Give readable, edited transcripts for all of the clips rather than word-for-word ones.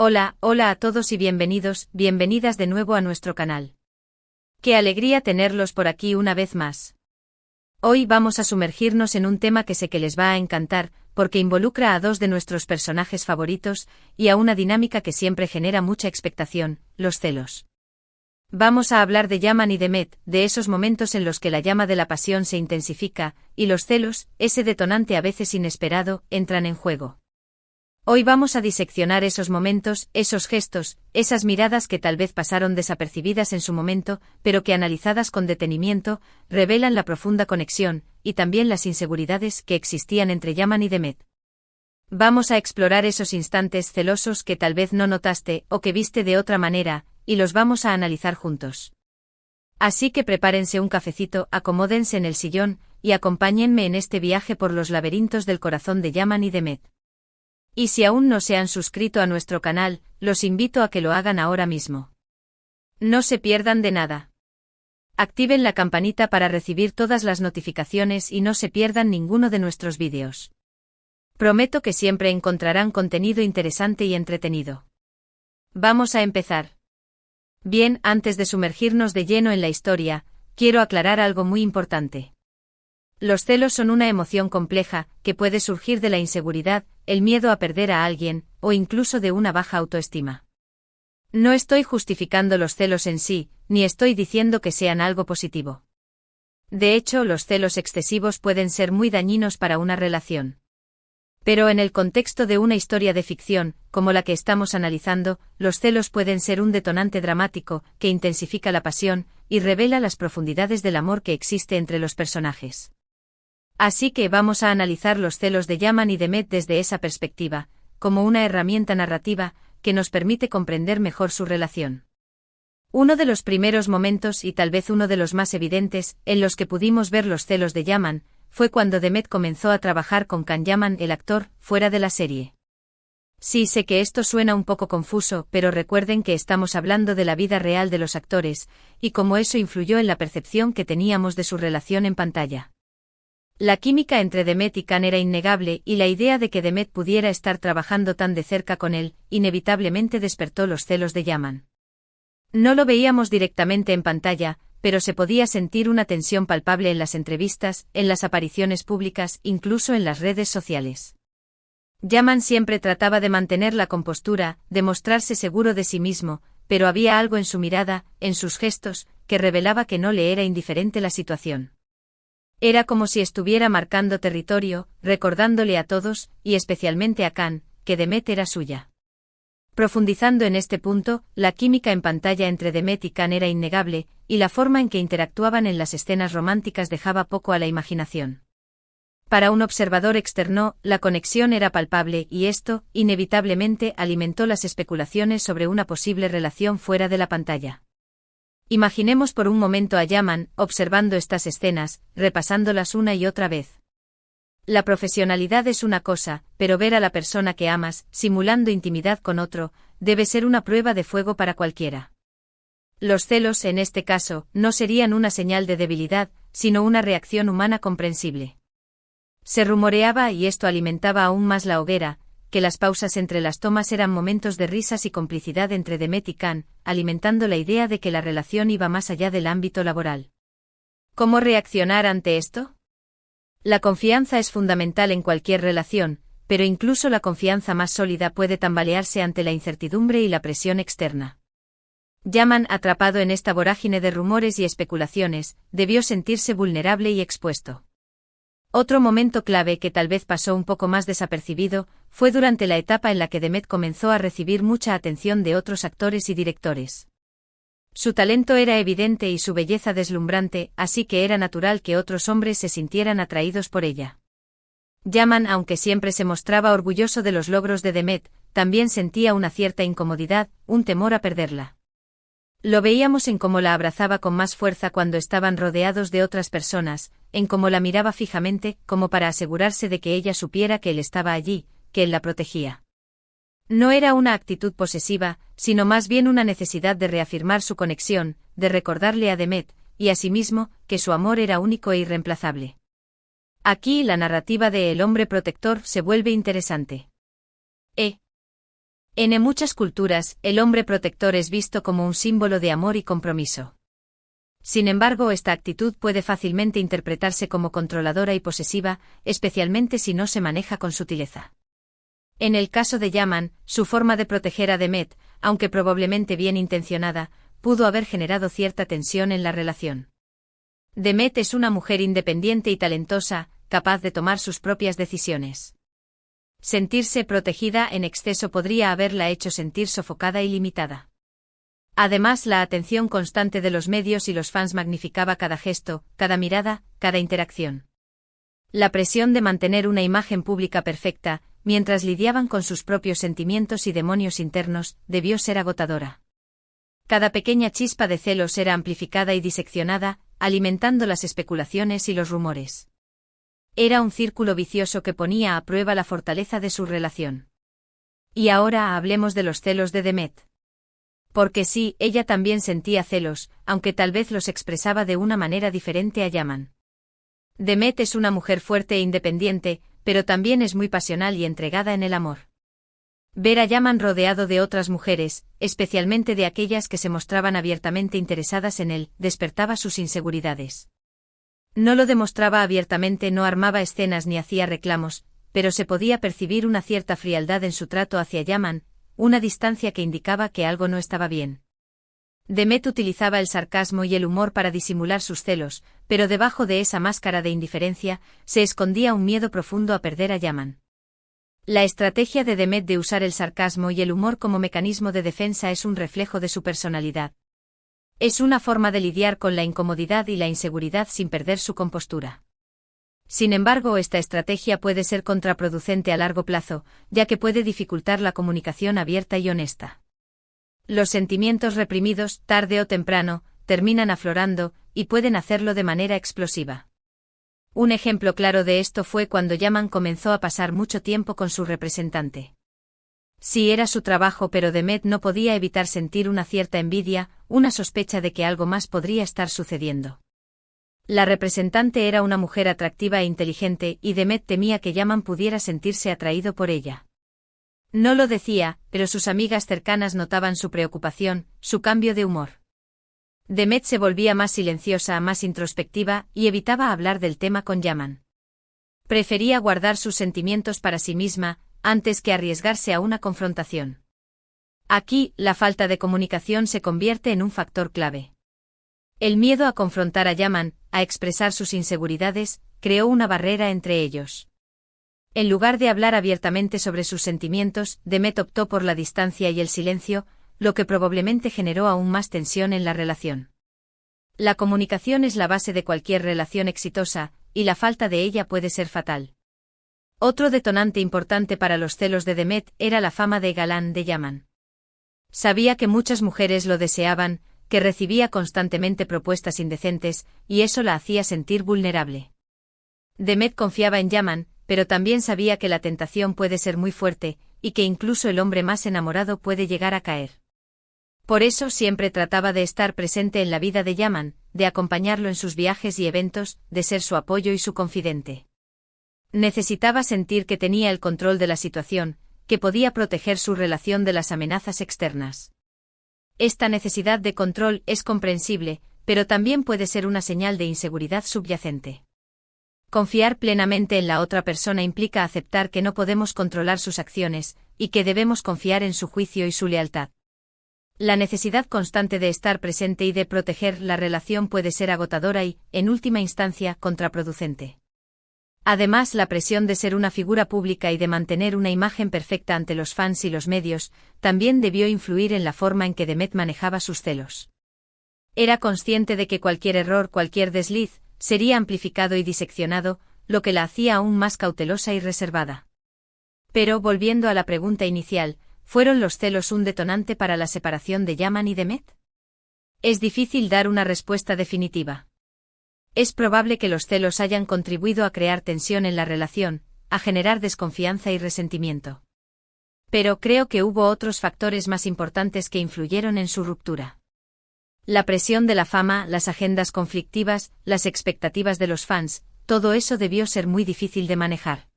Hola, hola a todos y bienvenidos, bienvenidas de nuevo a nuestro canal. Qué alegría tenerlos por aquí una vez más. Hoy vamos a sumergirnos en un tema que sé que les va a encantar, porque involucra a dos de nuestros personajes favoritos, y a una dinámica que siempre genera mucha expectación, los celos. Vamos a hablar de Yaman y Demet, de esos momentos en los que la llama de la pasión se intensifica, y los celos, ese detonante a veces inesperado, entran en juego. Hoy vamos a diseccionar esos momentos, esos gestos, esas miradas que tal vez pasaron desapercibidas en su momento, pero que analizadas con detenimiento, revelan la profunda conexión, y también las inseguridades que existían entre Yaman y Demet. Vamos a explorar esos instantes celosos que tal vez no notaste o que viste de otra manera, y los vamos a analizar juntos. Así que prepárense un cafecito, acomódense en el sillón, y acompáñenme en este viaje por los laberintos del corazón de Yaman y Demet. Y si aún no se han suscrito a nuestro canal, los invito a que lo hagan ahora mismo. No se pierdan de nada. Activen la campanita para recibir todas las notificaciones y no se pierdan ninguno de nuestros vídeos. Prometo que siempre encontrarán contenido interesante y entretenido. Vamos a empezar. Bien, antes de sumergirnos de lleno en la historia, quiero aclarar algo muy importante. Los celos son una emoción compleja, que puede surgir de la inseguridad, el miedo a perder a alguien, o incluso de una baja autoestima. No estoy justificando los celos en sí, ni estoy diciendo que sean algo positivo. De hecho, los celos excesivos pueden ser muy dañinos para una relación. Pero en el contexto de una historia de ficción, como la que estamos analizando, los celos pueden ser un detonante dramático, que intensifica la pasión, y revela las profundidades del amor que existe entre los personajes. Así que vamos a analizar los celos de Yaman y Demet desde esa perspectiva, como una herramienta narrativa, que nos permite comprender mejor su relación. Uno de los primeros momentos y tal vez uno de los más evidentes, en los que pudimos ver los celos de Yaman, fue cuando Demet comenzó a trabajar con Can Yaman, el actor, fuera de la serie. Sí, sé que esto suena un poco confuso, pero recuerden que estamos hablando de la vida real de los actores, y cómo eso influyó en la percepción que teníamos de su relación en pantalla. La química entre Demet y Can era innegable y la idea de que Demet pudiera estar trabajando tan de cerca con él, inevitablemente despertó los celos de Yaman. No lo veíamos directamente en pantalla, pero se podía sentir una tensión palpable en las entrevistas, en las apariciones públicas, incluso en las redes sociales. Yaman siempre trataba de mantener la compostura, de mostrarse seguro de sí mismo, pero había algo en su mirada, en sus gestos, que revelaba que no le era indiferente la situación. Era como si estuviera marcando territorio, recordándole a todos, y especialmente a Can, que Demet era suya. Profundizando en este punto, la química en pantalla entre Demet y Can era innegable, y la forma en que interactuaban en las escenas románticas dejaba poco a la imaginación. Para un observador externo, la conexión era palpable y esto, inevitablemente, alimentó las especulaciones sobre una posible relación fuera de la pantalla. Imaginemos por un momento a Yaman, observando estas escenas, repasándolas una y otra vez. La profesionalidad es una cosa, pero ver a la persona que amas, simulando intimidad con otro, debe ser una prueba de fuego para cualquiera. Los celos, en este caso, no serían una señal de debilidad, sino una reacción humana comprensible. Se rumoreaba, y esto alimentaba aún más la hoguera, que las pausas entre las tomas eran momentos de risas y complicidad entre Demet y Can, alimentando la idea de que la relación iba más allá del ámbito laboral. ¿Cómo reaccionar ante esto? La confianza es fundamental en cualquier relación, pero incluso la confianza más sólida puede tambalearse ante la incertidumbre y la presión externa. Yaman, atrapado en esta vorágine de rumores y especulaciones, debió sentirse vulnerable y expuesto. Otro momento clave que tal vez pasó un poco más desapercibido, fue durante la etapa en la que Demet comenzó a recibir mucha atención de otros actores y directores. Su talento era evidente y su belleza deslumbrante, así que era natural que otros hombres se sintieran atraídos por ella. Yaman, aunque siempre se mostraba orgulloso de los logros de Demet, también sentía una cierta incomodidad, un temor a perderla. Lo veíamos en cómo la abrazaba con más fuerza cuando estaban rodeados de otras personas, en cómo la miraba fijamente, como para asegurarse de que ella supiera que él estaba allí, que él la protegía. No era una actitud posesiva, sino más bien una necesidad de reafirmar su conexión, de recordarle a Demet, y a sí mismo, que su amor era único e irreemplazable. Aquí la narrativa de El hombre protector se vuelve interesante. En muchas culturas, el hombre protector es visto como un símbolo de amor y compromiso. Sin embargo, esta actitud puede fácilmente interpretarse como controladora y posesiva, especialmente si no se maneja con sutileza. En el caso de Yaman, su forma de proteger a Demet, aunque probablemente bien intencionada, pudo haber generado cierta tensión en la relación. Demet es una mujer independiente y talentosa, capaz de tomar sus propias decisiones. Sentirse protegida en exceso podría haberla hecho sentir sofocada y limitada. Además, la atención constante de los medios y los fans magnificaba cada gesto, cada mirada, cada interacción. La presión de mantener una imagen pública perfecta, mientras lidiaban con sus propios sentimientos y demonios internos, debió ser agotadora. Cada pequeña chispa de celos era amplificada y diseccionada, alimentando las especulaciones y los rumores. Era un círculo vicioso que ponía a prueba la fortaleza de su relación. Y ahora hablemos de los celos de Demet. Porque sí, ella también sentía celos, aunque tal vez los expresaba de una manera diferente a Yaman. Demet es una mujer fuerte e independiente, pero también es muy pasional y entregada en el amor. Ver a Yaman rodeado de otras mujeres, especialmente de aquellas que se mostraban abiertamente interesadas en él, despertaba sus inseguridades. No lo demostraba abiertamente, no armaba escenas ni hacía reclamos, pero se podía percibir una cierta frialdad en su trato hacia Yaman, una distancia que indicaba que algo no estaba bien. Demet utilizaba el sarcasmo y el humor para disimular sus celos, pero debajo de esa máscara de indiferencia, se escondía un miedo profundo a perder a Yaman. La estrategia de Demet de usar el sarcasmo y el humor como mecanismo de defensa es un reflejo de su personalidad. Es una forma de lidiar con la incomodidad y la inseguridad sin perder su compostura. Sin embargo, esta estrategia puede ser contraproducente a largo plazo, ya que puede dificultar la comunicación abierta y honesta. Los sentimientos reprimidos, tarde o temprano, terminan aflorando, y pueden hacerlo de manera explosiva. Un ejemplo claro de esto fue cuando Yaman comenzó a pasar mucho tiempo con su representante. Sí, era su trabajo, pero Demet no podía evitar sentir una cierta envidia, una sospecha de que algo más podría estar sucediendo. La representante era una mujer atractiva e inteligente, y Demet temía que Yaman pudiera sentirse atraído por ella. No lo decía, pero sus amigas cercanas notaban su preocupación, su cambio de humor. Demet se volvía más silenciosa, más introspectiva, y evitaba hablar del tema con Yaman. Prefería guardar sus sentimientos para sí misma, antes que arriesgarse a una confrontación. Aquí, la falta de comunicación se convierte en un factor clave. El miedo a confrontar a Yaman, a expresar sus inseguridades, creó una barrera entre ellos. En lugar de hablar abiertamente sobre sus sentimientos, Demet optó por la distancia y el silencio, lo que probablemente generó aún más tensión en la relación. La comunicación es la base de cualquier relación exitosa, y la falta de ella puede ser fatal. Otro detonante importante para los celos de Demet era la fama de galán de Yaman. Sabía que muchas mujeres lo deseaban, que recibía constantemente propuestas indecentes, y eso la hacía sentir vulnerable. Demet confiaba en Yaman, pero también sabía que la tentación puede ser muy fuerte, y que incluso el hombre más enamorado puede llegar a caer. Por eso siempre trataba de estar presente en la vida de Yaman, de acompañarlo en sus viajes y eventos, de ser su apoyo y su confidente. Necesitaba sentir que tenía el control de la situación, que podía proteger su relación de las amenazas externas. Esta necesidad de control es comprensible, pero también puede ser una señal de inseguridad subyacente. Confiar plenamente en la otra persona implica aceptar que no podemos controlar sus acciones, y que debemos confiar en su juicio y su lealtad. La necesidad constante de estar presente y de proteger la relación puede ser agotadora y, en última instancia, contraproducente. Además, la presión de ser una figura pública y de mantener una imagen perfecta ante los fans y los medios, también debió influir en la forma en que Demet manejaba sus celos. Era consciente de que cualquier error, cualquier desliz, sería amplificado y diseccionado, lo que la hacía aún más cautelosa y reservada. Pero, volviendo a la pregunta inicial, ¿fueron los celos un detonante para la separación de Yaman y Demet? Es difícil dar una respuesta definitiva. Es probable que los celos hayan contribuido a crear tensión en la relación, a generar desconfianza y resentimiento. Pero creo que hubo otros factores más importantes que influyeron en su ruptura. La presión de la fama, las agendas conflictivas, las expectativas de los fans, todo eso debió ser muy difícil de manejar.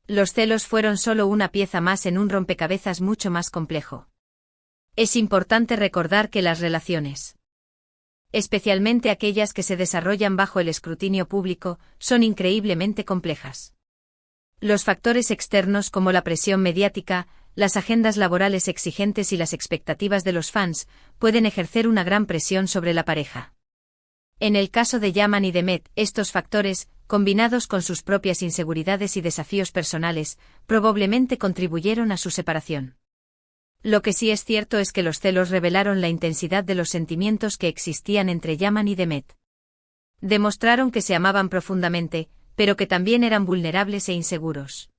Los celos fueron solo una pieza más en un rompecabezas mucho más complejo. Es importante recordar que las relaciones, especialmente aquellas que se desarrollan bajo el escrutinio público, son increíblemente complejas. Los factores externos como la presión mediática, las agendas laborales exigentes y las expectativas de los fans pueden ejercer una gran presión sobre la pareja. En el caso de Yaman y Demet, estos factores, combinados con sus propias inseguridades y desafíos personales, probablemente contribuyeron a su separación. Lo que sí es cierto es que los celos revelaron la intensidad de los sentimientos que existían entre Yaman y Demet. Demostraron que se amaban profundamente, pero que también eran vulnerables e inseguros.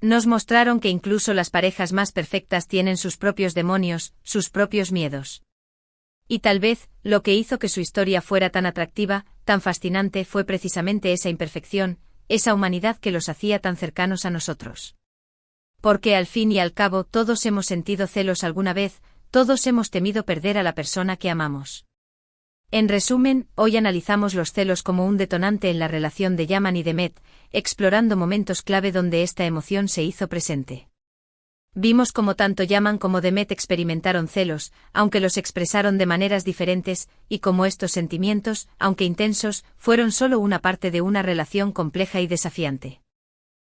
Nos mostraron que incluso las parejas más perfectas tienen sus propios demonios, sus propios miedos. Y tal vez, lo que hizo que su historia fuera tan atractiva, tan fascinante, fue precisamente esa imperfección, esa humanidad que los hacía tan cercanos a nosotros. Porque al fin y al cabo todos hemos sentido celos alguna vez, todos hemos temido perder a la persona que amamos. En resumen, hoy analizamos los celos como un detonante en la relación de Yaman y Demet, explorando momentos clave donde esta emoción se hizo presente. Vimos cómo tanto Yaman como Demet experimentaron celos, aunque los expresaron de maneras diferentes, y cómo estos sentimientos, aunque intensos, fueron solo una parte de una relación compleja y desafiante.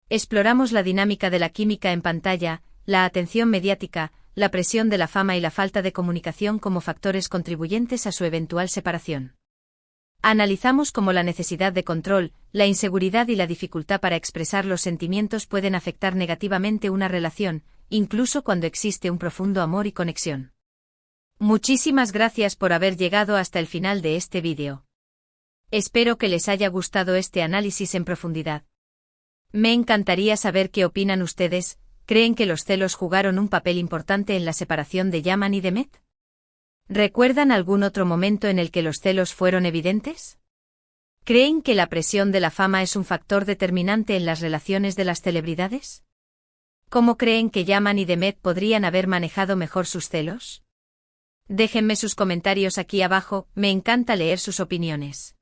Exploramos la dinámica de la química en pantalla, la atención mediática, la presión de la fama y la falta de comunicación como factores contribuyentes a su eventual separación. Analizamos cómo la necesidad de control, la inseguridad y la dificultad para expresar los sentimientos pueden afectar negativamente una relación, incluso cuando existe un profundo amor y conexión. Muchísimas gracias por haber llegado hasta el final de este vídeo. Espero que les haya gustado este análisis en profundidad. Me encantaría saber qué opinan ustedes. ¿Creen que los celos jugaron un papel importante en la separación de Yaman y Demet? ¿Recuerdan algún otro momento en el que los celos fueron evidentes? ¿Creen que la presión de la fama es un factor determinante en las relaciones de las celebridades? ¿Cómo creen que Yaman y Demet podrían haber manejado mejor sus celos? Déjenme sus comentarios aquí abajo, me encanta leer sus opiniones.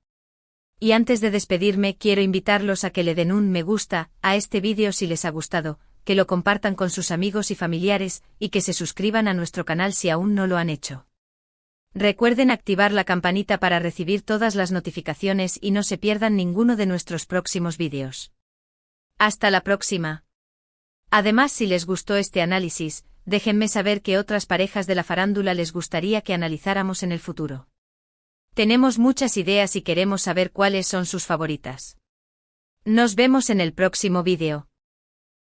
Y antes de despedirme quiero invitarlos a que le den un me gusta a este vídeo si les ha gustado, que lo compartan con sus amigos y familiares, y que se suscriban a nuestro canal si aún no lo han hecho. Recuerden activar la campanita para recibir todas las notificaciones y no se pierdan ninguno de nuestros próximos vídeos. Hasta la próxima. Además, si les gustó este análisis, déjenme saber qué otras parejas de la farándula les gustaría que analizáramos en el futuro. Tenemos muchas ideas y queremos saber cuáles son sus favoritas. Nos vemos en el próximo vídeo.